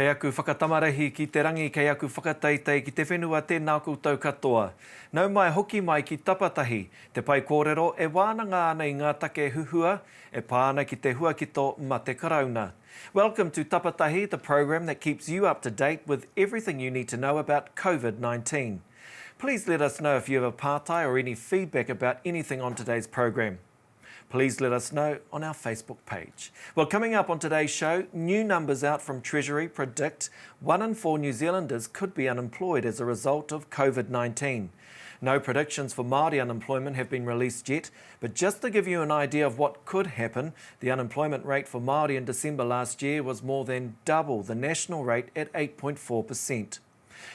Kei aku whakatamarahi ki te rangi, kei aku whakataitei ki te whenua tēnā koutou katoa. Nau mai hoki mai ki Tapatahi, te pai kōrero e wānanga ana I ngā take huhua, e pāna ki te huakito ma te karauna. Welcome to Tapatahi, the program that keeps you up to date with everything you need to know about COVID-19. Please let us know if you have a pātai or any feedback about anything on today's program. Please let us know on our Facebook page. Well, coming up on today's show, new numbers out from Treasury predict 1 in 4 New Zealanders could be unemployed as a result of COVID-19. No predictions for Māori unemployment have been released yet, but just to give you an idea of what could happen, the unemployment rate for Māori in December last year was more than double the national rate at 8.4%.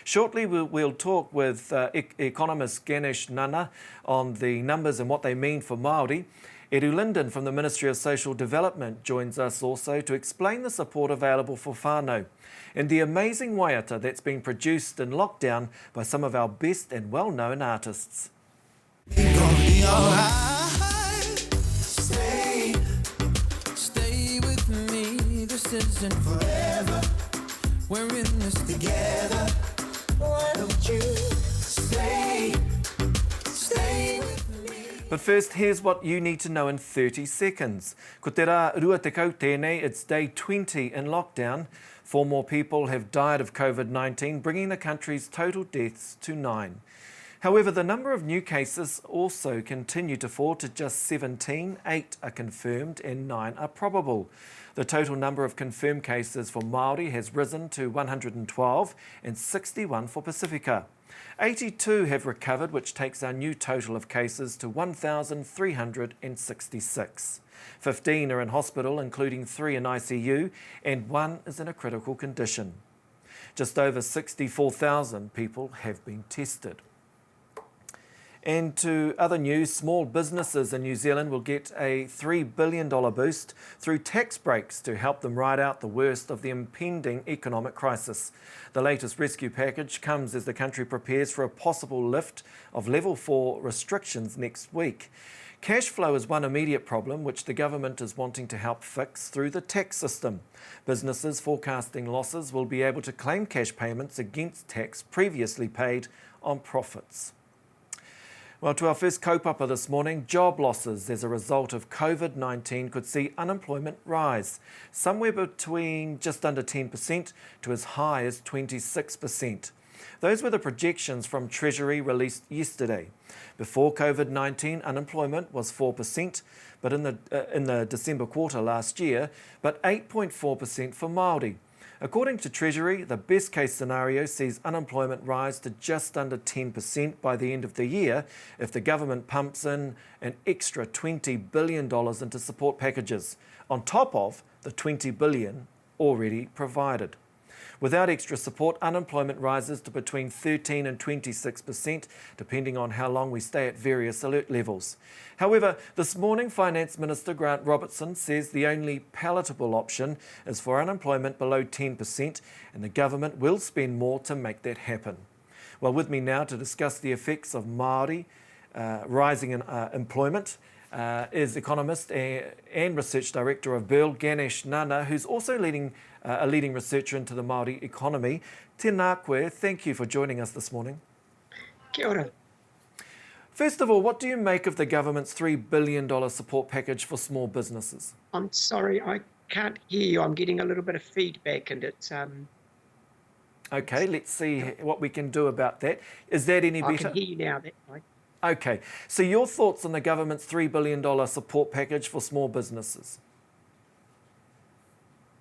Shortly, we'll talk with Economist Ganesh Nana on the numbers and what they mean for Māori. Eru Lyndon from the Ministry of Social Development joins us also to explain the support available for whānau and the amazing waiata that's been produced in lockdown by some of our best and well-known artists. Stay with me, this isn't forever. We're in this together. Why don't you stay with me? But first, here's what you need to know in 30 seconds. Ko te rā rua te kau tēnei, it's day 20 in lockdown. 4 more people have died of COVID-19, bringing the country's total deaths to 9. However, the number of new cases also continue to fall to just 17. 8 are confirmed and 9 are probable. The total number of confirmed cases for Māori has risen to 112 and 61 for Pacifica. 82 have recovered, which takes our new total of cases to 1,366. 15 are in hospital, including 3 in ICU, and 1 is in a critical condition. Just over 64,000 people have been tested. And to other news, small businesses in New Zealand will get a $3 billion boost through tax breaks to help them ride out the worst of the impending economic crisis. The latest rescue package comes as the country prepares for a possible lift of level 4 restrictions next week. Cash flow is one immediate problem which the government is wanting to help fix through the tax system. Businesses forecasting losses will be able to claim cash payments against tax previously paid on profits. Well, to our first kaupapa this morning, job losses as a result of COVID-19 could see unemployment rise, somewhere between just under 10% to as high as 26%. Those were the projections from Treasury released yesterday. Before COVID-19, unemployment was 4%, but in the December quarter last year, but 8.4% for Māori. According to Treasury, the best case scenario sees unemployment rise to just under 10% by the end of the year if the government pumps in an extra $20 billion into support packages, on top of the $20 billion already provided. Without extra support, unemployment rises to between 13 and 26%, depending on how long we stay at various alert levels. However, this morning, Finance Minister Grant Robertson says the only palatable option is for unemployment below 10%, and the government will spend more to make that happen. Well, with me now to discuss the effects of Māori rising in employment is Economist and Research Director of Burl, Ganesh Nana, who's also a leading researcher into the Māori economy. Tēnā koe, thank you for joining us this morning. Kia ora. First of all, what do you make of the government's $3 billion support package for small businesses? I'm sorry, I can't hear you. I'm getting a little bit of feedback and it's... Okay, let's see what we can do about that. Is that any better? I can hear you now. That's fine. Okay, so your thoughts on the government's $3 billion support package for small businesses?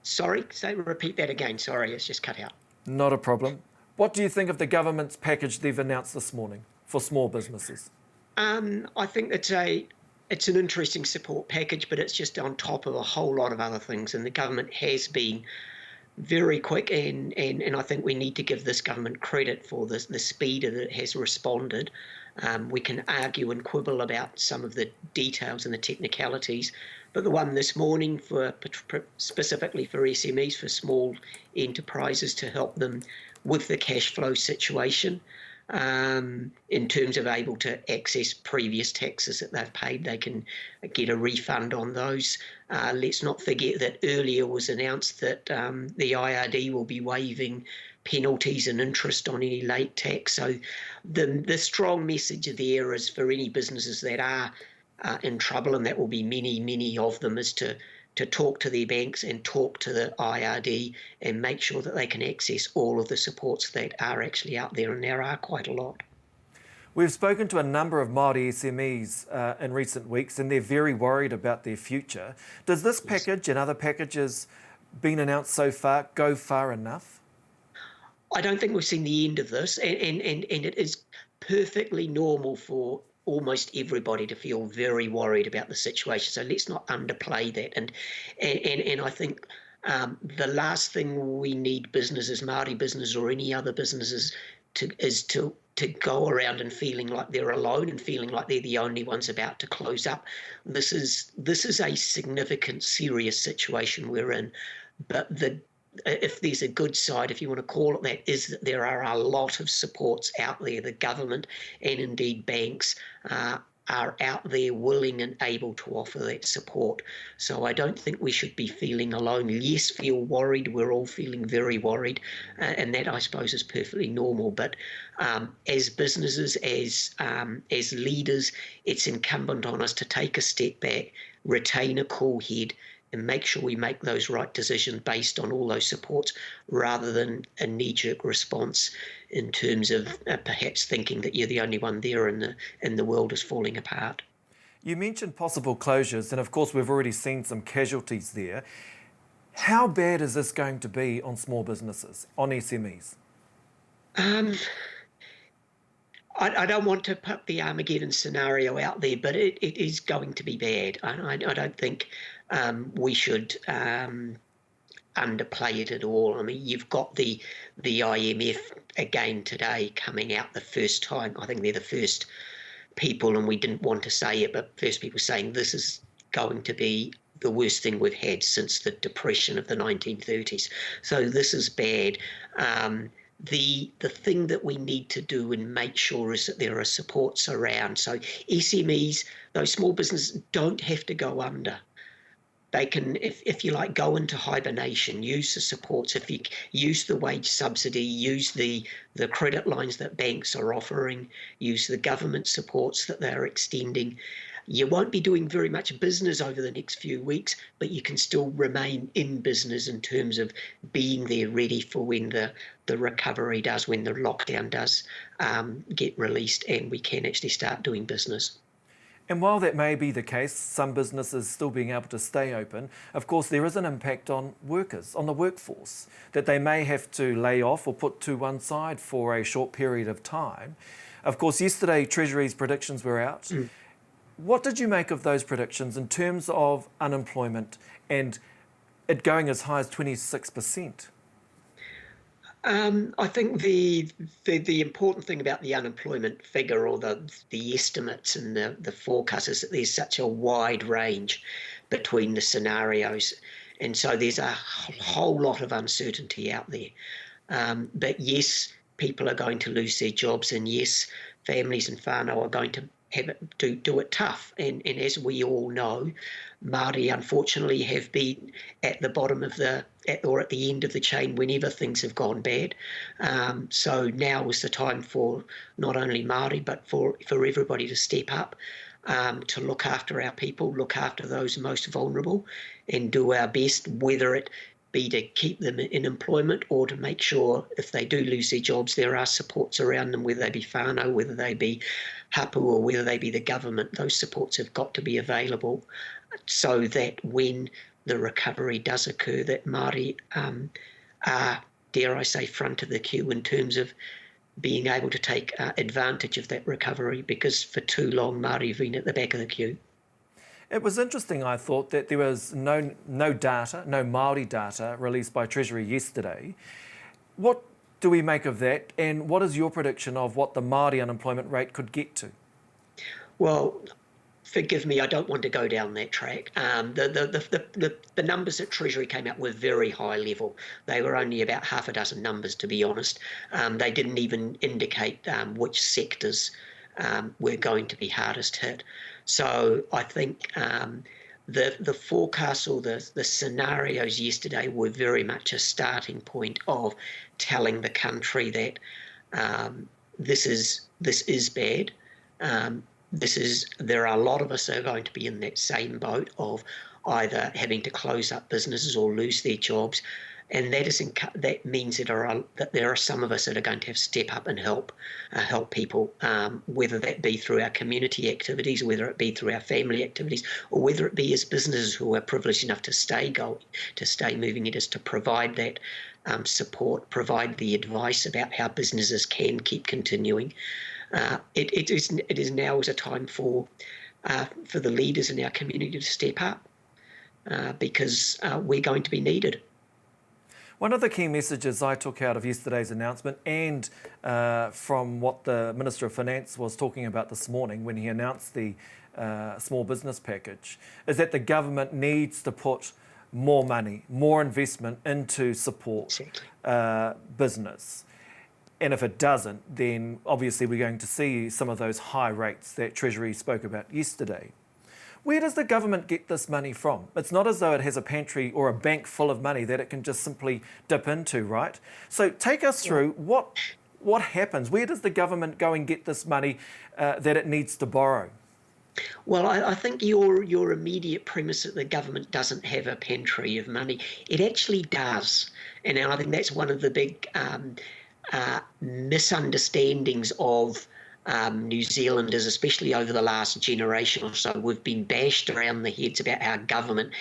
Sorry, repeat that again. Sorry, it's just cut out. Not a problem. What do you think of the government's package they've announced this morning for small businesses? I think it's an interesting support package, but it's just on top of a whole lot of other things. And the government has been very quick, and I think we need to give this government credit for the speed that it has responded. We can argue and quibble about some of the details and the technicalities, but the one this morning specifically for SMEs, for small enterprises, to help them with the cash flow situation, in terms of able to access previous taxes that they've paid. They can get a refund on those. Let's not forget that earlier was announced that the IRD will be waiving penalties and interest on any late tax. So the strong message there is for any businesses that are in trouble, and that will be many of them, is to talk to their banks and talk to the IRD and make sure that they can access all of the supports that are actually out there, and there are quite a lot. We've spoken to a number of Māori SMEs in recent weeks, and they're very worried about their future. Does this package and other packages been announced so far go far enough? I don't think we've seen the end of this, and it is perfectly normal for almost everybody to feel very worried about the situation. So let's not underplay that. And I think the last thing we need businesses, Māori businesses or any other businesses, is to go around and feeling like they're alone and feeling like they're the only ones about to close up. This is a significant, serious situation we're in. But if there's a good side, if you want to call it that, is that there are a lot of supports out there. The government and indeed banks are out there willing and able to offer that support. So I don't think we should be feeling alone. Yes, feel worried. We're all feeling very worried, and that, I suppose, is perfectly normal. But as businesses, as leaders, it's incumbent on us to take a step back, retain a cool head, and make sure we make those right decisions based on all those supports, rather than a knee-jerk response in terms of perhaps thinking that you're the only one there and the world is falling apart. You mentioned possible closures, and of course we've already seen some casualties there. How bad is this going to be on small businesses, on SMEs? I don't want to put the Armageddon scenario out there, but it is going to be bad. I don't think we should underplay it at all. I mean, you've got the IMF again today coming out the first time. I think they're the first people, and we didn't want to say it, but first people saying this is going to be the worst thing we've had since the Depression of the 1930s. So this is bad. The thing that we need to do and make sure is that there are supports around. So SMEs, those small businesses, don't have to go under. They can, if you like, go into hibernation, use the supports. If you use the wage subsidy, use the credit lines that banks are offering, use the government supports that they're extending. You won't be doing very much business over the next few weeks, but you can still remain in business in terms of being there ready for when the recovery does, when the lockdown does get released and we can actually start doing business. And while that may be the case, some businesses still being able to stay open, of course there is an impact on workers, on the workforce, that they may have to lay off or put to one side for a short period of time. Of course, yesterday Treasury's predictions were out. What did you make of those predictions in terms of unemployment and it going as high as 26%? I think the important thing about the unemployment figure, or the estimates and the forecast, is that there's such a wide range between the scenarios, and so there's a whole lot of uncertainty out there. But yes, people are going to lose their jobs, and yes, families and whānau are going to have it, do it tough. And as we all know, Māori unfortunately have been at the bottom of or at the end of the chain whenever things have gone bad. So now is the time for not only Māori but for everybody to step up, to look after our people, look after those most vulnerable, and do our best, whether it be to keep them in employment or to make sure if they do lose their jobs, there are supports around them, whether they be whānau, whether they be hapu, or whether they be the government. Those supports have got to be available so that when the recovery does occur, that Māori are, dare I say, front of the queue in terms of being able to take advantage of that recovery, because for too long Māori have been at the back of the queue. It was interesting, I thought, that there was no data, no Māori data released by Treasury yesterday. What do we make of that, and what is your prediction of what the Māori unemployment rate could get to? Well, forgive me, I don't want to go down that track. The numbers that Treasury came out were very high level. They were only about half a dozen numbers, to be honest. They didn't even indicate which sectors were going to be hardest hit. So I think the forecasts or the scenarios yesterday were very much a starting point of telling the country that this is bad. There are a lot of us that are going to be in that same boat of either having to close up businesses or lose their jobs, and that means that there are some of us that are going to have to step up and help people, whether that be through our community activities, whether it be through our family activities, or whether it be as businesses who are privileged enough to stay moving. It is to provide that support, provide the advice about how businesses can keep continuing. It is now as a time for the leaders in our community to step up because we're going to be needed. One of the key messages I took out of yesterday's announcement and from what the Minister of Finance was talking about this morning when he announced the small business package is that the government needs to put more money, more investment into support business. And if it doesn't, then obviously we're going to see some of those high rates that Treasury spoke about yesterday. Where does the government get this money from? It's not as though it has a pantry or a bank full of money that it can just simply dip into, right? So take us through what happens. Where does the government go and get this money that it needs to borrow? Well, I think your immediate premise that the government doesn't have a pantry of money, it actually does. And I think that's one of the big misunderstandings of New Zealanders, especially over the last generation or so. We've been bashed around the heads about how government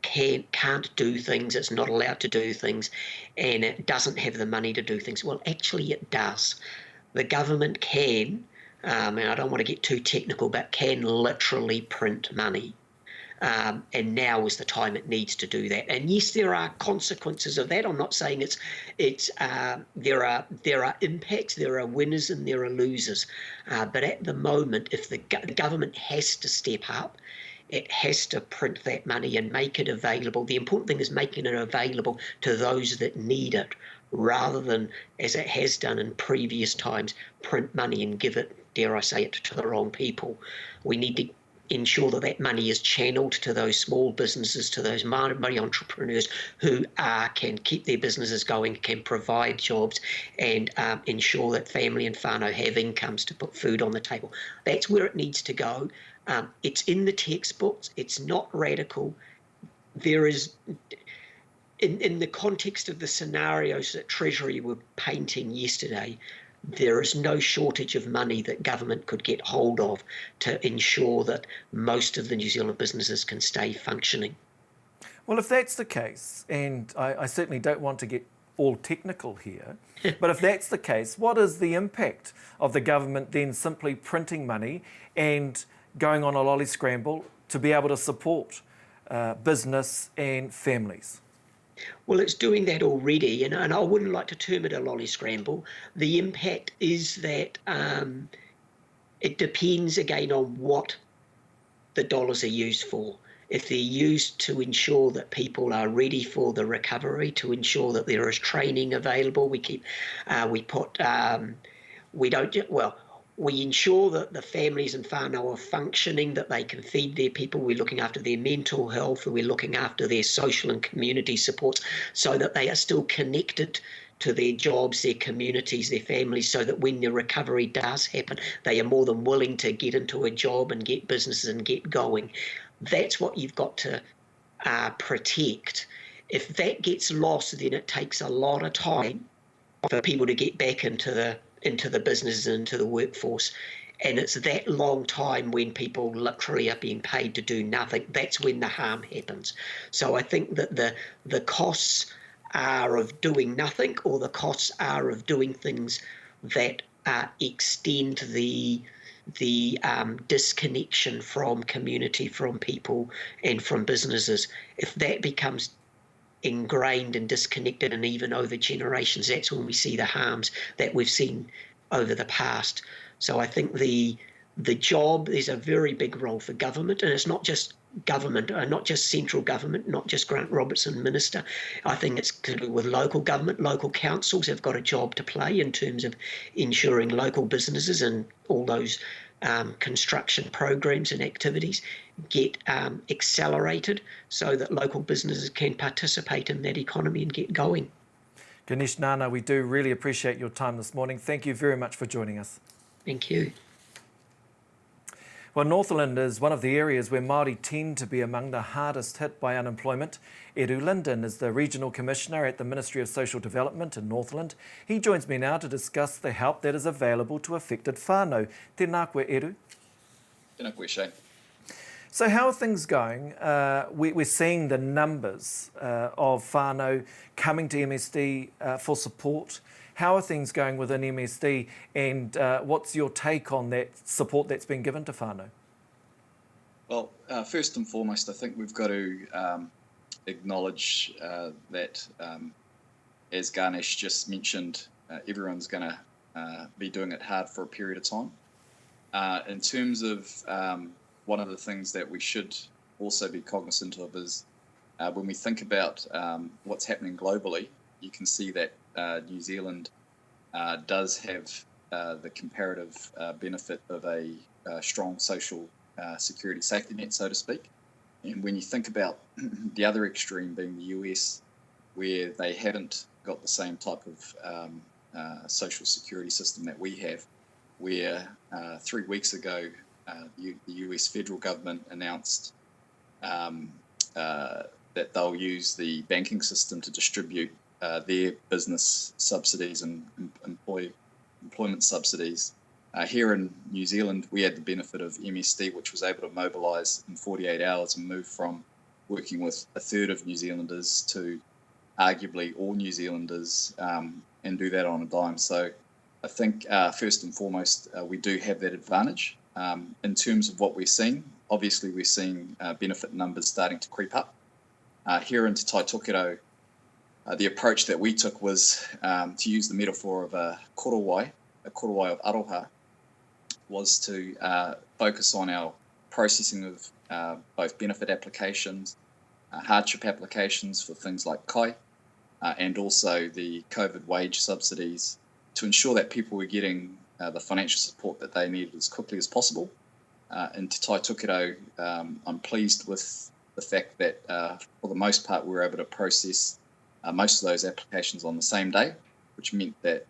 can't do things, it's not allowed to do things, and it doesn't have the money to do things. Well, actually it does. The government can, and I don't want to get too technical, but can literally print money. And now is the time it needs to do that. And yes, there are consequences of that. I'm not saying there are impacts, there are winners and there are losers. But at the moment, if the government has to step up, it has to print that money and make it available. The important thing is making it available to those that need it, rather than, as it has done in previous times, print money and give it, dare I say it, to the wrong people. We need to ensure that money is channeled to those small businesses, to those Māori entrepreneurs who can keep their businesses going, can provide jobs, and ensure that family and whānau have incomes to put food on the table. That's where it needs to go. It's in the textbooks. It's not radical. There is, in the context of the scenarios that Treasury were painting yesterday, there is no shortage of money that government could get hold of to ensure that most of the New Zealand businesses can stay functioning. Well, if that's the case, and I certainly don't want to get all technical here, but if that's the case, what is the impact of the government then simply printing money and going on a lolly scramble to be able to support business and families? Well, it's doing that already, and I wouldn't like to term it a lolly scramble. The impact is that it depends again on what the dollars are used for. If they're used to ensure that people are ready for the recovery, to ensure that there is training available, we ensure that the families and whānau are functioning, that they can feed their people. We're looking after their mental health, we're looking after their social and community supports so that they are still connected to their jobs, their communities, their families, so that when the recovery does happen, they are more than willing to get into a job and get businesses and get going. That's what you've got to protect. If that gets lost, then it takes a lot of time for people to get back into the businesses and into the workforce. And it's that long time when people literally are being paid to do nothing. That's when the harm happens. So I think that the costs are of doing nothing, or the costs are of doing things that extend the disconnection from community, from people and from businesses. If that becomes ingrained and disconnected, and even over generations, that's when we see the harms that we've seen over the past. So I think the the job, there's a very big role for government, and it's not just government, not just central government, not just Grant Robertson minister. I think it's to do with local government. Local councils have got a job to play in terms of ensuring local businesses and all those construction programs and activities get accelerated so that local businesses can participate in that economy and get going. Ganesh Nana, we do really appreciate your time this morning. Thank you very much for joining us. Thank you. Well, Northland is one of the areas where Māori tend to be among the hardest hit by unemployment. Eru Lyndon is the Regional Commissioner at the Ministry of Social Development in Northland. He joins me now to discuss the help that is available to affected whānau. Tēnā koe, Eru. Tēnā koe, Shane. So how are things going? We're seeing the numbers of whānau coming to MSD for support. How are things going within MSD, and what's your take on that support that's been given to whānau? Well, first and foremost, I think we've got to acknowledge that, as Ganesh just mentioned, everyone's going to be doing it hard for a period of time. In terms of one of the things that we should also be cognizant of is when we think about what's happening globally, you can see that New Zealand does have the comparative benefit of a strong social security safety net, so to speak. And when you think about the other extreme being the US, where they haven't got the same type of social security system that we have, where 3 weeks ago the US federal government announced that they'll use the banking system to distribute their business subsidies and employment subsidies. Here in New Zealand, we had the benefit of MSD, which was able to mobilise in 48 hours and move from working with a third of New Zealanders to arguably all New Zealanders, and do that on a dime. So I think first and foremost, we do have that advantage. In terms of what we're seeing, obviously we're seeing benefit numbers starting to creep up. Here in Te Tai Ōhanga, the approach that we took was to use the metaphor of a kōrero of aroha, was to focus on our processing of both benefit applications, hardship applications for things like kai, and also the COVID wage subsidies, to ensure that people were getting the financial support that they needed as quickly as possible. In Te Tai Ōhanga, I'm pleased with the fact that for the most part we were able to process most of those applications on the same day, which meant that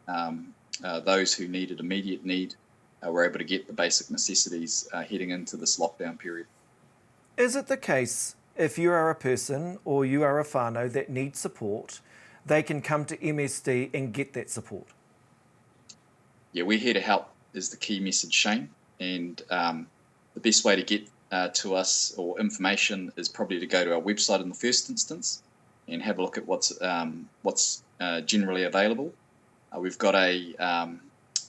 those who needed immediate need were able to get the basic necessities heading into this lockdown period. Is it the case, if you are a person or you are a whānau that needs support, they can come to MSD and get that support? Yeah, we're here to help is the key message, Shane. And the best way to get to us or information is probably to go to our website in the first instance and have a look at what's generally available. We've got an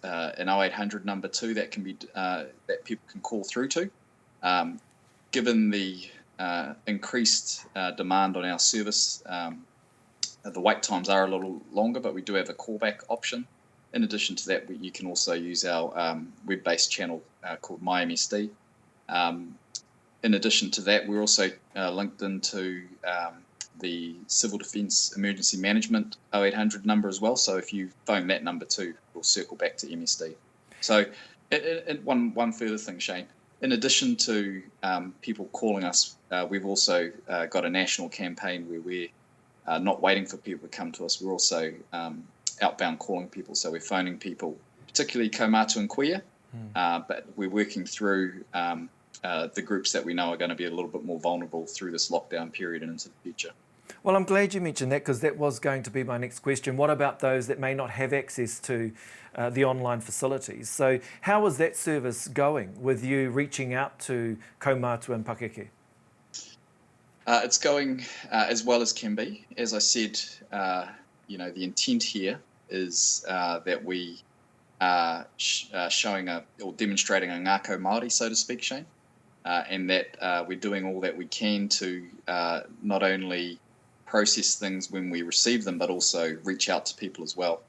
0800 number too that can be that people can call through to. Given the increased demand on our service, the wait times are a little longer, but we do have a callback option. In addition to that, you can also use our web-based channel called MyMSD. In addition to that, we're also linked into the Civil Defence Emergency Management 0800 number as well. So if you phone that number too, we'll circle back to MSD. So one further thing, Shane. In addition to people calling us, we've also got a national campaign where we're not waiting for people to come to us. We're also outbound calling people. So we're phoning people, particularly Koia and Koia, but we're working through the groups that we know are going to be a little bit more vulnerable through this lockdown period and into the future. Well, I'm glad you mentioned that, because that was going to be my next question. What about those that may not have access to the online facilities? So how is that service going with you reaching out to kaumātua and pakeke? It's going as well as can be. As I said, the intent here is that we are showing or demonstrating a ngāko Māori, so to speak, Shane, and that we're doing all that we can to not only process things when we receive them, but also reach out to people as well.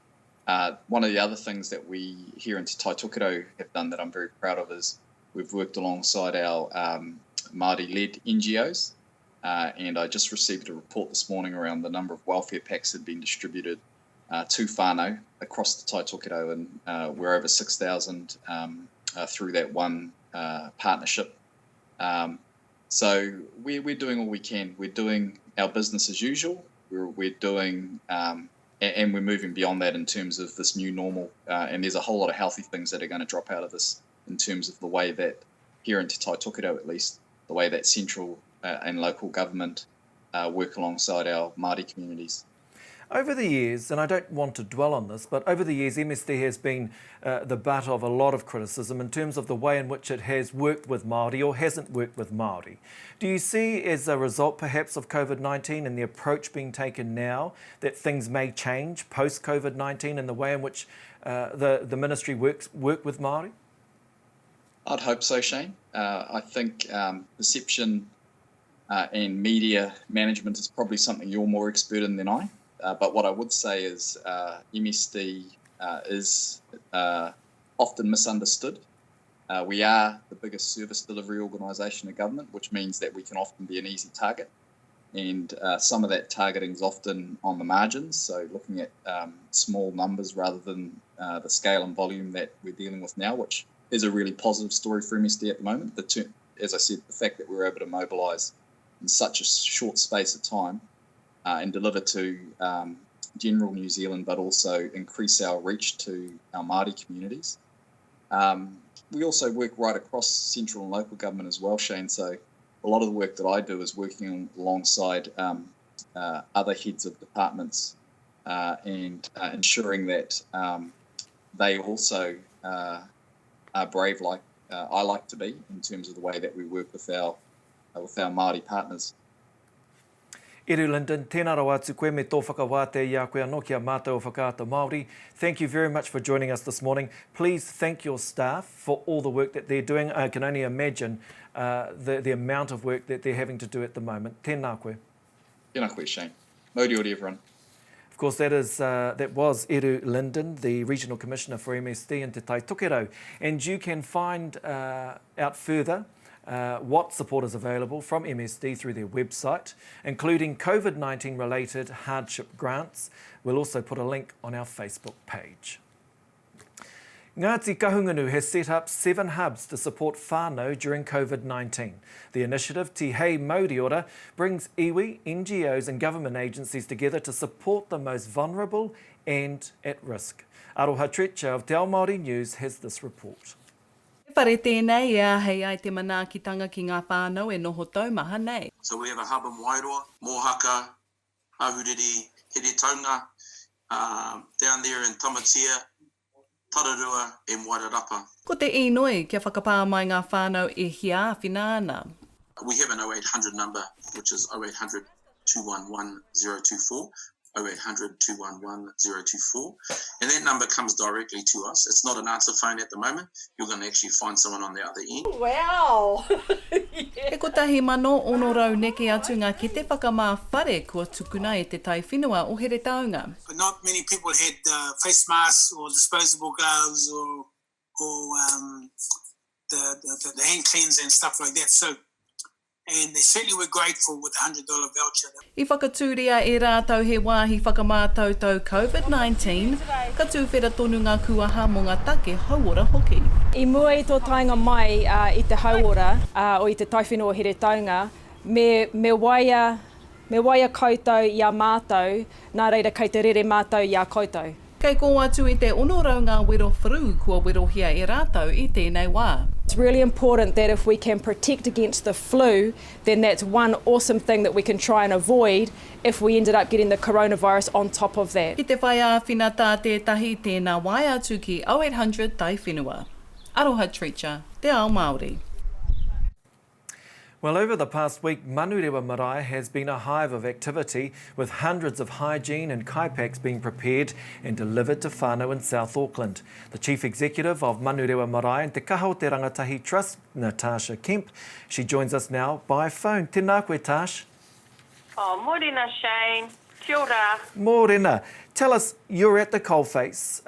One of the other things that we here in Te Tai Ōhanga have done that I'm very proud of is We've worked alongside our Māori-led NGOs, and I just received a report this morning around the number of welfare packs that had been distributed to whānau across the tautoko, and we're over 6,000 through that one partnership. So we're doing all we can. We're doing our business as usual. We're doing, and we're moving beyond that in terms of this new normal. And there's a whole lot of healthy things that are going to drop out of this in terms of the way that, here in Te Tai Ōhanga at least, the way that central and local government work alongside our Māori communities. Over the years, and I don't want to dwell on this, but over the years MSD has been the butt of a lot of criticism in terms of the way in which it has worked with Māori or hasn't worked with Māori. Do you see as a result perhaps of COVID-19 and the approach being taken now that things may change post-COVID-19 in the way in which the ministry work with Māori? I'd hope so, Shane. I think perception and media management is probably something you're more expert in than I. But what I would say is MSD is often misunderstood. We are the biggest service delivery organisation in government, which means that we can often be an easy target. And some of that targeting is often on the margins, so looking at small numbers rather than the scale and volume that we're dealing with now, which is a really positive story for MSD at the moment. As I said, the fact that we're able to mobilise in such a short space of time and deliver to general New Zealand, but also increase our reach to our Māori communities. We also work right across central and local government as well, Shane. So a lot of the work that I do is working alongside other heads of departments and ensuring that they also are brave like I like to be in terms of the way that we work with our Māori partners. Eru Lyndon, tēnā rau atu koe me tō whakawāte i a koe anō kia Mātau Whakahiato Māori. Thank you very much for joining us this morning. Please thank your staff for all the work that they're doing. I can only imagine the amount of work that they're having to do at the moment. Tēnā koe. Tēnā koe, Shane. Mōriori, everyone. Of course, that was Eru Lyndon, the Regional Commissioner for MSD in Te Tai Ōhanga. And you can find out further what support is available from MSD through their website, including COVID-19 related hardship grants. We'll also put a link on our Facebook page. Ngāti Kahungunu has set up 7 hubs to support whānau during COVID-19. The initiative, Te Hei Mauri Ora, brings iwi, NGOs and government agencies together to support the most vulnerable and at risk. Aroha Trecha of Te Ao Māori News has this report. Whare tēnei hei ai te manaakitanga ki ngā whānau e noho taumaha nei. So we have a hub in Wairoa, Mohaka, Ahuriri, Heretaunga, down there in Tamatea, Tararua and Wairarapa. Ko te inoi kia whakapā mai ngā whānau e hia whinaana. We have an 0800 number, which is 0800 211 024. 0800 211 024, and that number comes directly to us. It's not an answer phone at the moment. You're going to actually find someone on the other end. Wow! E ko tahi mano ono rau neke atu ngā kete whakamā whare kua tukuna e te tai whenua o Heretaunga. But not many people had face masks or disposable gloves or the hand cleanser and stuff like that. So, and they certainly were grateful with the $100 voucher. I whakatūria e rātau he wāhi whakamātautau COVID-19, ka tūwhera tonu ngā kuaha mō ngā take hauora hoki. I mua i tō tainga mai i te hauora o i te taiwhenua Heretaunga, me waia koutou i a mātou, nā reira kei te rere mātou i a koutou. Kei kō atu i te ono rau ngā wero wharu kua werohia e rātau i tēnei wā. It's really important that if we can protect against the flu, then that's one awesome thing that we can try and avoid if we ended up getting the coronavirus on top of that. Ki te whai āwhina tā tētahi tēnā wai atu ki 0800 tai whenua. Aroha Trecha, Te Ao Māori. Well, over the past week, Manu Marae has been a hive of activity with hundreds of hygiene and kaipaks being prepared and delivered to whānau in South Auckland. The Chief Executive of Manu Marae and Te Kaho Te Rangatahi Trust, Natasha Kemp, she joins us now by phone. Tēnā koe, Tash. Oh, morena, Shane. Kia ora. Morena. Tell us, you're at the coalface,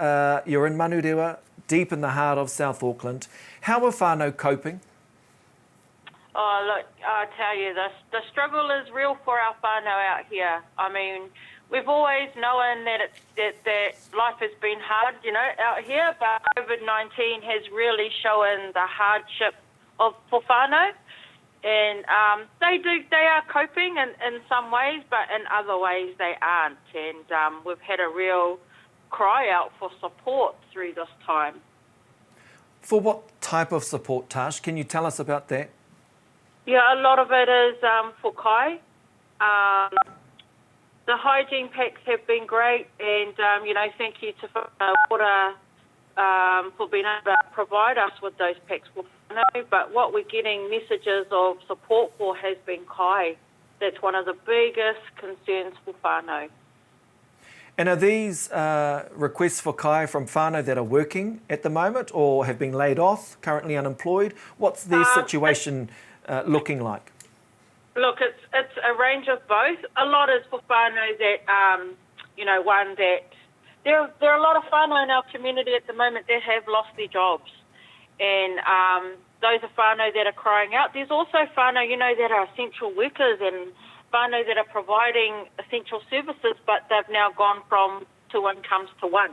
you're in Manurewa, deep in the heart of South Auckland. How are whānau coping? Oh, look, I tell you, the struggle is real for our whānau out here. I mean, we've always known that that life has been hard, you know, out here, but COVID-19 has really shown the hardship for whānau. And they are coping in some ways, but in other ways they aren't. And we've had a real cry out for support through this time. For what type of support, Tash? Can you tell us about that? Yeah, a lot of it is for kai. The hygiene packs have been great, and you know, thank you to Whānau Ora for being able to provide us with those packs for whānau. But what we're getting messages of support for has been kai. That's one of the biggest concerns for whānau. And are these requests for kai from whānau that are working at the moment, or have been laid off, currently unemployed? What's their situation looking like? Look, it's a range of both. A lot is for whānau that, you know, one that there are a lot of whānau in our community at the moment that have lost their jobs. And those are whānau that are crying out. There's also whānau, you know, that are essential workers and whānau that are providing essential services, but they've now gone from 2 incomes to 1.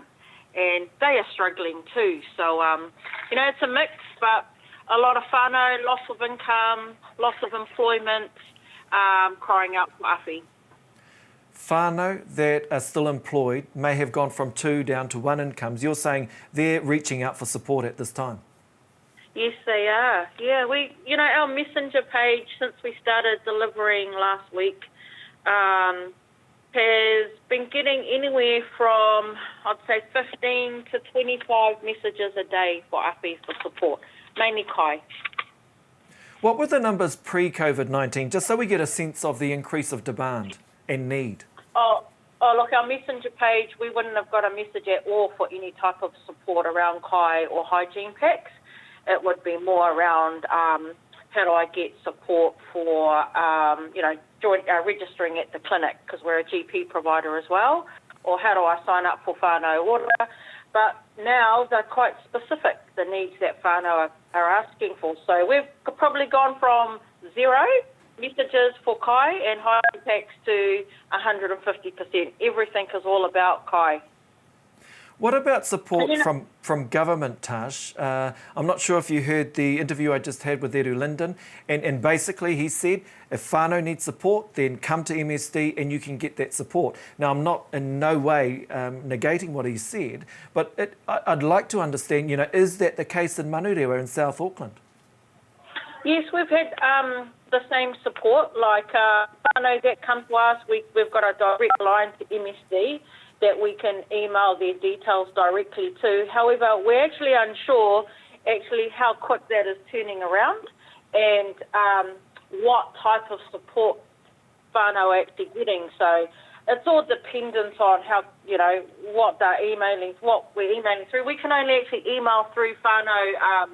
And they are struggling too. So, you know, it's a mix, but a lot of whānau, loss of income, loss of employment, crying out for awhi. Whānau that are still employed may have gone from 2 down to 1 incomes. You're saying they're reaching out for support at this time? Yes, they are. Yeah, you know, our messenger page, since we started delivering last week, has been getting anywhere from, I'd say, 15 to 25 messages a day for awhi for support, mainly kai. What were the numbers pre-COVID-19, just so we get a sense of the increase of demand and need? Oh, look, our messenger page, we wouldn't have got a message at all for any type of support around kai or hygiene packs. It would be more around how do I get support for, you know, registering at the clinic, because we're a GP provider as well, or how do I sign up for Whānau Ora. But now they're quite specific, the needs that whānau are asking for. So we've probably gone from 0 messages for kai and hygiene packs to 150%. Everything is all about kai. What about support from government, Tash? I'm not sure if you heard the interview I just had with Eru Lyndon, and basically he said if whānau needs support, then come to MSD and you can get that support. Now, I'm not in no way negating what he said, but I'd like to understand, you know, is that the case in Manurewa in South Auckland? Yes, we've had the same support, like whānau that come to us, we've got a direct line to MSD that we can email their details directly to. However, we're actually unsure how quick that is turning around and what type of support whānau are actually getting. So it's all dependent on how, you know, what we're emailing through. We can only actually email through whānau,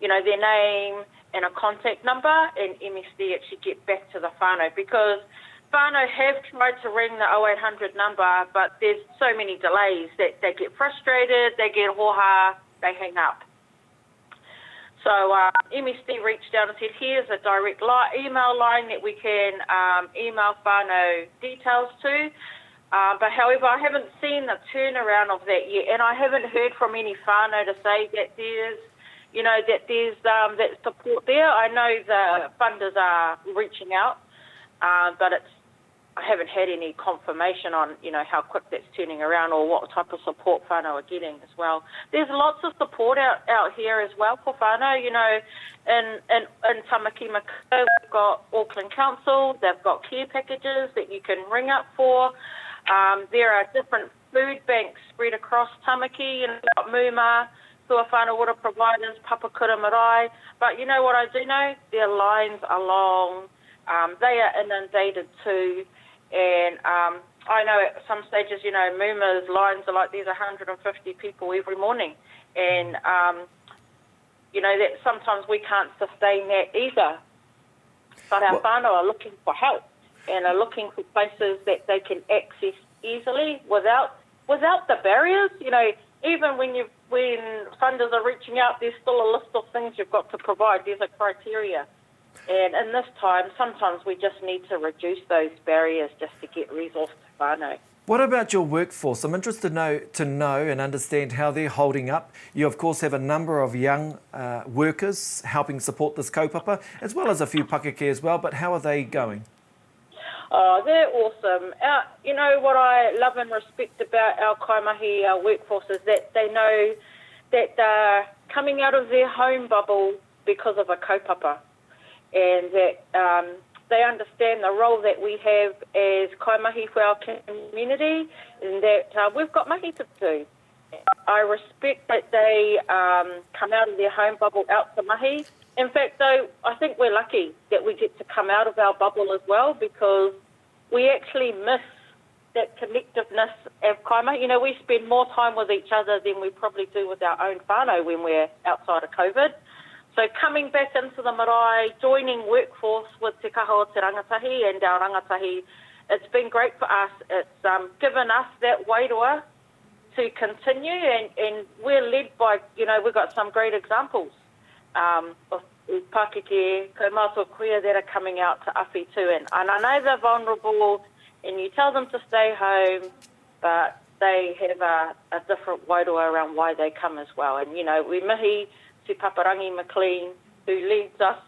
you know, their name and a contact number, and MSD actually get back to the whānau, because whānau have tried to ring the 0800 number, but there's so many delays that they get frustrated, they get hoha, they hang up. So MSD reached out and said, here's a direct email line that we can email whānau details to. But however, I haven't seen the turnaround of that yet, and I haven't heard from any whānau to say that there's, you know, that support there. I know the funders are reaching out, but I haven't had any confirmation on, you know, how quick that's turning around or what type of support whānau are getting as well. There's lots of support out here as well for whānau. You know, in Tamaki Makaurau, we've got Auckland Council, they've got care packages that you can ring up for. There are different food banks spread across Tamaki, you know, we've got Muma, who are whānau Ora providers, Papakura Marae. But you know what I do know? Their lines are long. They are inundated too. And I know at some stages, you know, Muma's lines are like there's 150 people every morning. And, you know, that sometimes we can't sustain that either. But our whānau are looking for help and are looking for places that they can access easily without the barriers. You know, even when funders are reaching out, there's still a list of things you've got to provide. There's a criteria. And in this time, sometimes we just need to reduce those barriers just to get resource to whānau. What about your workforce? I'm interested to know and understand how they're holding up. You, of course, have a number of young workers helping support this kaupapa, as well as a few pakeke as well, but how are they going? Oh, they're awesome. You know what I love and respect about our kaimahi, our workforce, is that they know that they're coming out of their home bubble because of a kaupapa, and that they understand the role that we have as kaimahi for our community, and that we've got mahi to do. I respect that they come out of their home bubble out to mahi. In fact, though, I think we're lucky that we get to come out of our bubble as well, because we actually miss that connectiveness of kaimahi. You know, we spend more time with each other than we probably do with our own whānau when we're outside of COVID. So coming back into the marae, joining workforce with te kaha o te rangatahi and our rangatahi, it's been great for us. It's given us that wairua to continue, and we're led by, you know, we've got some great examples of Pakeke, Koia, Koia that are coming out to awhi too. And I know they're vulnerable, and you tell them to stay home, but they have a different wairua around why they come as well. And, you know, we mihi to Paparangi McLean, who leads us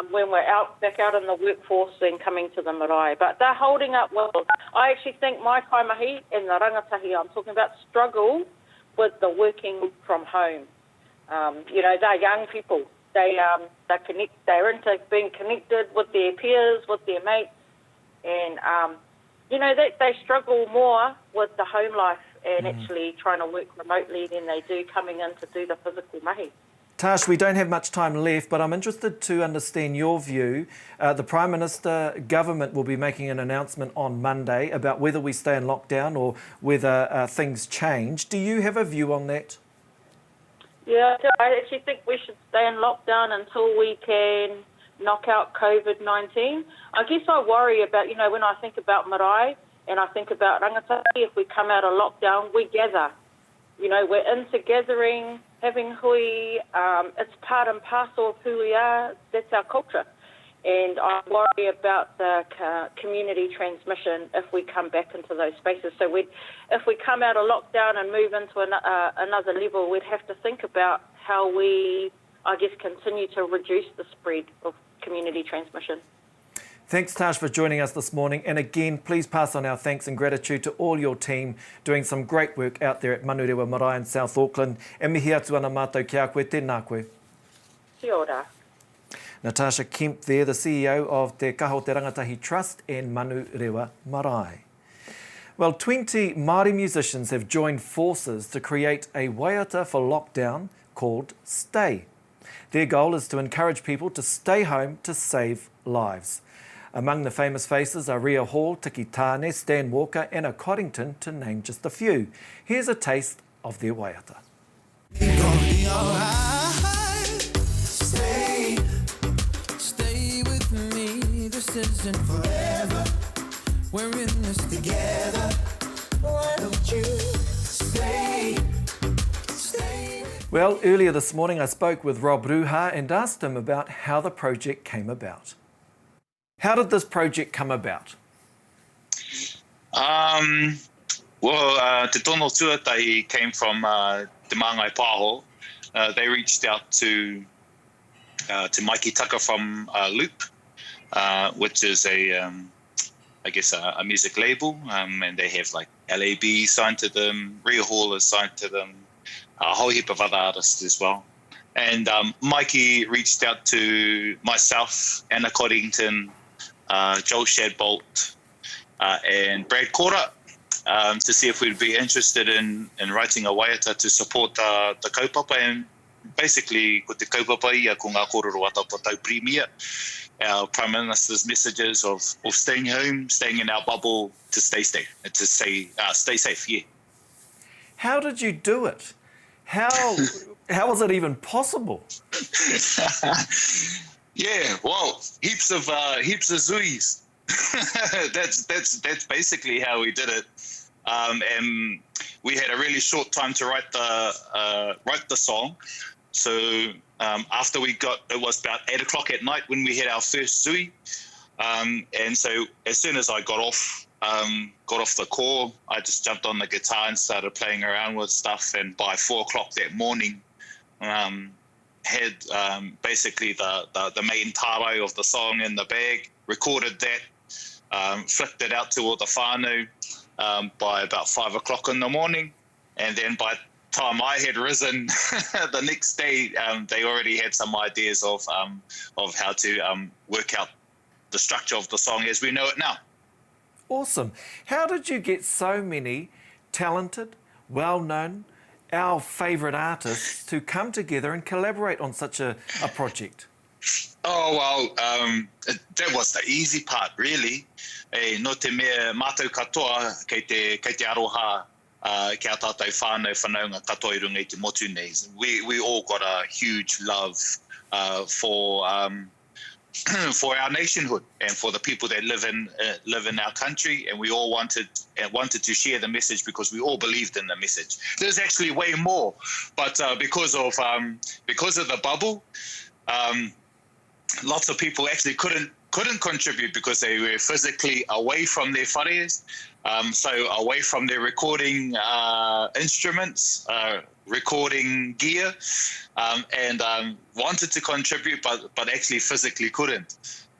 when we're back out in the workforce and coming to the marae. But they're holding up well. I actually think my kaimahi and the rangatahi I'm talking about struggle with the working from home. You know, they're young people. They're into being connected with their peers, with their mates, and you know, they struggle more with the home life and actually trying to work remotely than they do coming in to do the physical mahi. Tash, we don't have much time left, but I'm interested to understand your view. The Prime Minister government will be making an announcement on Monday about whether we stay in lockdown or whether things change. Do you have a view on that? Yeah, I actually think we should stay in lockdown until we can knock out COVID-19. I guess I worry about, you know, when I think about marae and I think about rangatahi, if we come out of lockdown, we gather. You know, we're into gathering, having hui. It's part and parcel of who we are. That's our culture. And I worry about the community transmission if we come back into those spaces. So if we come out of lockdown and move into another level, we'd have to think about how we, I guess, continue to reduce the spread of community transmission. Thanks, Tash, for joining us this morning. And again, please pass on our thanks and gratitude to all your team doing some great work out there at Manurewa Marae in South Auckland. E mihi atu ana mātou ki a koe, tēnā koe. Kia ora. Natasha Kemp there, the CEO of Te Kaha o Te Rangatahi Trust and Manurewa Marae. Well, 20 Māori musicians have joined forces to create a waiata for lockdown called Stay. Their goal is to encourage people to stay home to save lives. Among the famous faces are Ria Hall, Tiki Tāne, Stan Walker and a Coddington, to name just a few. Here's a taste of their waiata. Stay with me, this isn't forever. We're in this together. Why don't you stay? Well, earlier this morning I spoke with Rob Ruha and asked him about how the project came about. How did this project come about? Well, Te Tono Tuatahi came from Te Māngai Pāho. They reached out to Mikey Tucker from Loop, which is a music label, and they have like LAB signed to them, Ria Hall is signed to them, a whole heap of other artists as well. And Mikey reached out to myself, Anna Coddington, Joel Shadbolt, and Brad Kora to see if we'd be interested in writing a waiata to support the kaupapa, and basically ko te kaupapa ia ko ngā kōrero atapatau premier, our Prime Minister's messages of staying home, staying in our bubble, to stay safe, yeah. How did you do it? How was it even possible? Yeah, well, heaps of zuis. That's basically how we did it. and we had a really short time to write the song. So after it was about 8 o'clock at night when we had our first zui. And so as soon as I got off the call, I just jumped on the guitar and started playing around with stuff. And by 4 o'clock that morning, had basically the main tārai of the song in the bag, recorded that, flicked it out to all the whānau by about 5 o'clock in the morning. And then by the time I had risen the next day, they already had some ideas of how to work out the structure of the song as we know it now. Awesome. How did you get so many talented, well-known, our favourite artists to come together and collaborate on such a project? Oh, well, that was the easy part, really. No te mea mātou katoa kei te aroha kia tātou whānau whanaunga katoa I runga I te motu nei. We all got a huge love for our nationhood and for the people that live in our country, and we all wanted to share the message because we all believed in the message. There's actually way more, but because of the bubble, lots of people actually couldn't contribute because they were physically away from their whareas, so away from their recording instruments, recording gear, and wanted to contribute, but actually physically couldn't.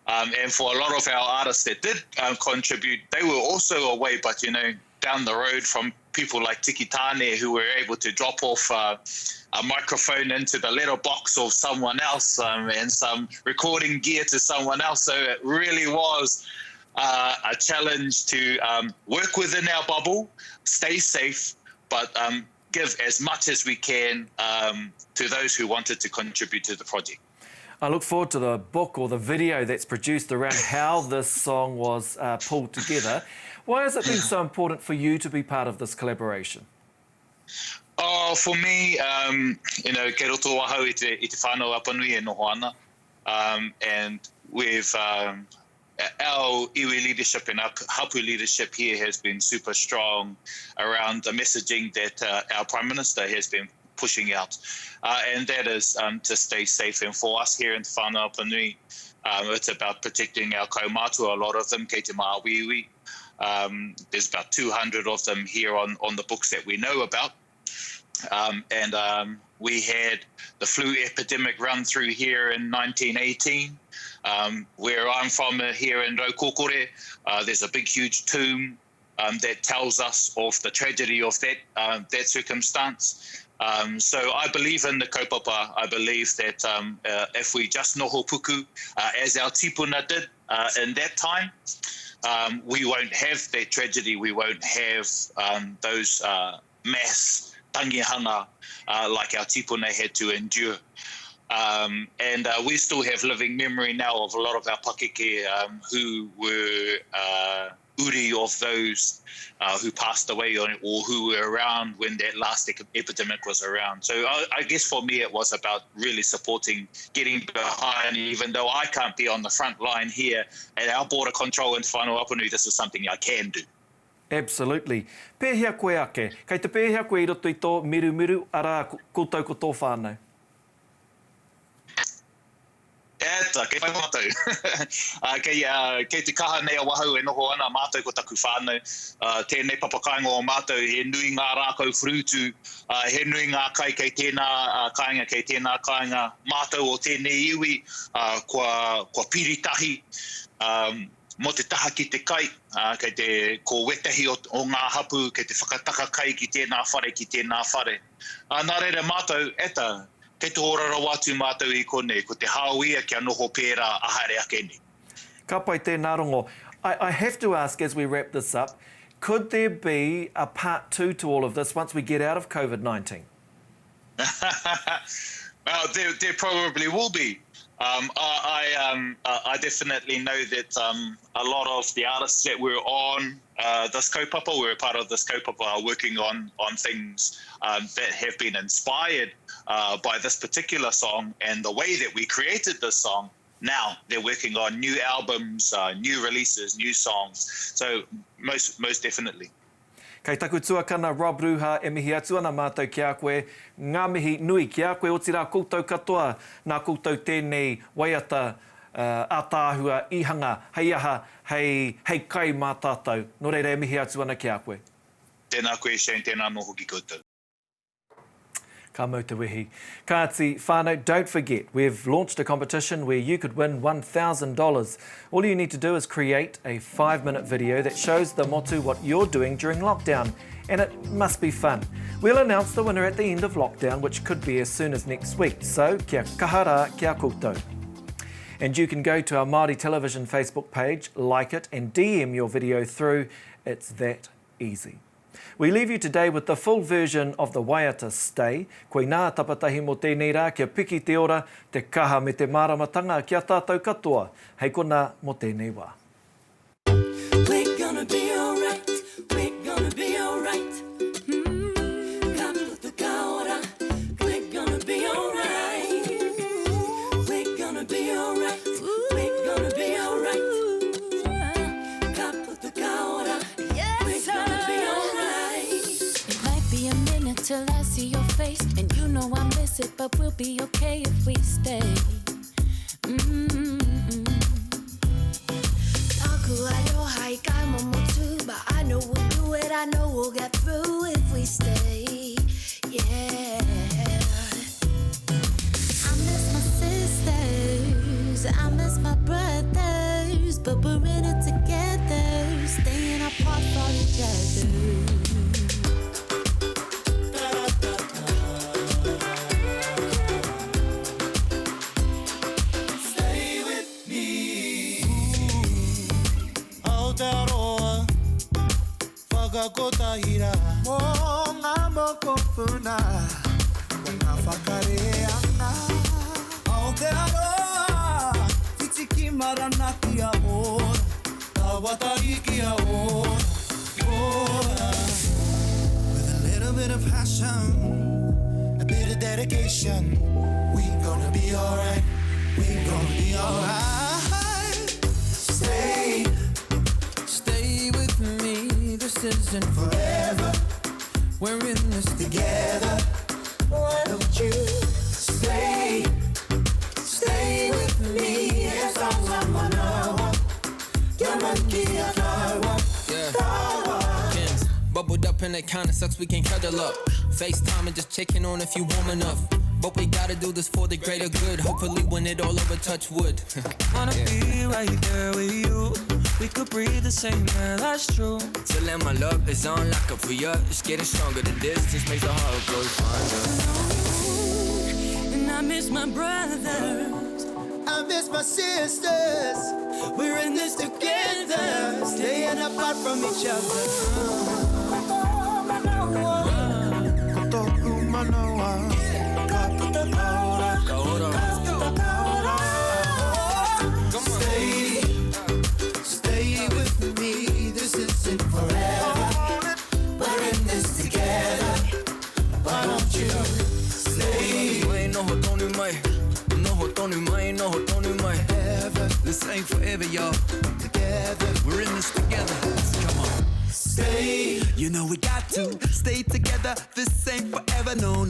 And for a lot of our artists that did contribute, they were also away, but down the road from people like Tiki Tane, who were able to drop off a microphone into the letterbox of someone else and some recording gear to someone else. So it really was a challenge to work within our bubble, stay safe, but give as much as we can to those who wanted to contribute to the project. I look forward to the book or the video that's produced around how this song was pulled together. Why has it been so important for you to be part of this collaboration? Oh, for me, ke roto wahau I te whānau apanui e noho ana. And with our iwi leadership and our hapu leadership here has been super strong around the messaging that our Prime Minister has been pushing out. And that is to stay safe. And for us here in Te Whānau Apanui, it's about protecting our kaumātua, a lot of them, kei te māwiwi. There's about 200 of them here on the books that we know about. And we had the flu epidemic run through here in 1918. Where I'm from here in Raukokore, there's a big, huge tomb that tells us of the tragedy of that circumstance. So I believe in the kaupapa. I believe that if we just noho puku, as our tipuna did in that time, we won't have that tragedy. We won't have those mass tangihanga like our tipuna had to endure. And we still have living memory now of a lot of our pakeke who were uri of those who passed away or who were around when that last epidemic was around. So I guess for me it was about really supporting, getting behind, even though I can't be on the front line here at our border control in Whānau Apanui, this is something I can do. Absolutely. Pēhea koe ake. Kei te pēhea koe I roto I tō miru ara koutou ko tō whānau. Eta, kei whai mātou. Kei te kaha nei a wahau e noho ana mātou ko taku whānau. Tēnei papakainga o mātou, he nui ngā rākau whurutu, he nui ngā kai kei tēnā kāinga, kei tēnā kāinga mātou o tēnei iwi, kua piritahi, mo te taha ki te kai, kei te kōwetahi o ngā hapu, kei te whakataka kai ki tēnā whare, ki tēnā whare. Nā reira mātou, eta, kei te horara watu mātou I konei, ko te hauia kia noho pērā ahare ake ni. Ka pai tēnā rongo. I have to ask as we wrap this up, could there be a part 2 to all of this once we get out of COVID-19? Well, there probably will be. I definitely know that a lot of the artists that were on this kaupapa, were a part of this kaupapa, are working on things that have been inspired by this particular song and the way that we created this song. Now they're working on new albums, new releases, new songs. So most definitely. Kei taku tuakana Rob Ruha e mihi atu ana mātou ki a koe. Ngā mihi nui ki a koe o tira koutou katoa. Nā koutou tēnei waiata ātāhua ihanga, hei aha, hei kai mā tātou. Nō reira e mihi atu ana ki a koe. Tēnā koe, Shane, tēnā noho ki koutou. Ka mau te wehi. Kāti whānau, don't forget, we've launched a competition where you could win $1,000. All you need to do is create a 5-minute video that shows the motu what you're doing during lockdown, and it must be fun. We'll announce the winner at the end of lockdown, which could be as soon as next week, so kia kahara, kia koutou. And you can go to our Māori Television Facebook page, like it, and DM your video through. It's that easy. We leave you today with the full version of the waiata stay. Koe nā tapatahi mo tēnei rā kia piki te ora, te kaha me te māramatanga kia tātou katoa. Hei kona mo tēnei wā. We're gonna be alright, we're gonna be alright. Ka putu ka ora, we're gonna be alright. We're gonna be alright, we're gonna be alright. Ka putu ka ora, we're gonna be alright. It might be a minute till I see your face, and you know I miss it, but we'll be okay if we stay. But I know we'll do it, I know we'll get through if we stay, yeah. I miss my sisters, I miss my brothers, but we're in it together, staying apart from each other. Stay with me. Aotearoa whakakotahira mō ngā moko puna o ngā whakareanga. Aotearoa titiki maranaki a ora, Tapatahi ki a ora, ora. With a little bit of passion, a bit of dedication, we gonna be alright, we gonna be alright. Stay with me, this isn't forever, we're in this together. Why don't you stay with me? Yes, I'm Manawa, Yamankia Tawa. Bubbled up and it kinda sucks, we can't cuddle up. FaceTime and just checking on if you warm enough. But we gotta do this for the greater good. Hopefully when it all over, touch wood. Wanna be right there with you. We could breathe the same air, that's true. Till then my love is on like a for ya. It's getting stronger, the distance makes the heart grow fonder. And I miss my brothers, I miss my sisters. We're in this together, staying apart from each other. Stay with me, this isn't forever, we're in this together. Why don't you stay? Noho tonu mai. This ain't forever, y'all. Together, we're in this together. Come on. Stay. You know we got to stay together. This ain't forever, no.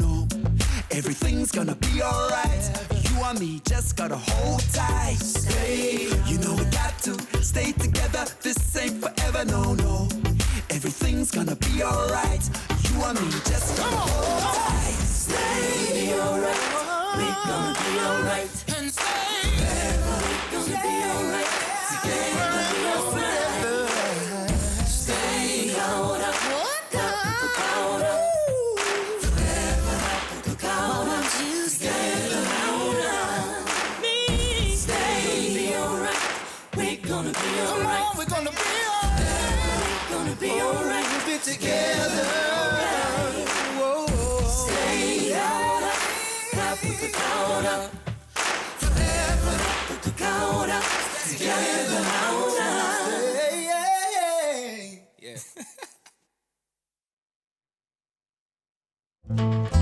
Everything's gonna be alright. You and me just gotta hold tight. Stay. You know we got to stay together. This ain't forever, no. Everything's gonna be alright. You and me just gotta hold tight. Stay. Be alright. We're gonna be alright. And stay. Forever. We're gonna be alright. Together. Be alright. Stay. Ahora. Ahora. Forever. Ahora. Together. Ahora. Me. Stay. Be alright. We're gonna be alright. We're gonna be alright. We're gonna be alright. We'll be together. Whoa. Stay. Ahora. Ahora. Forever. Ahora. Together. Ahora. Yeah.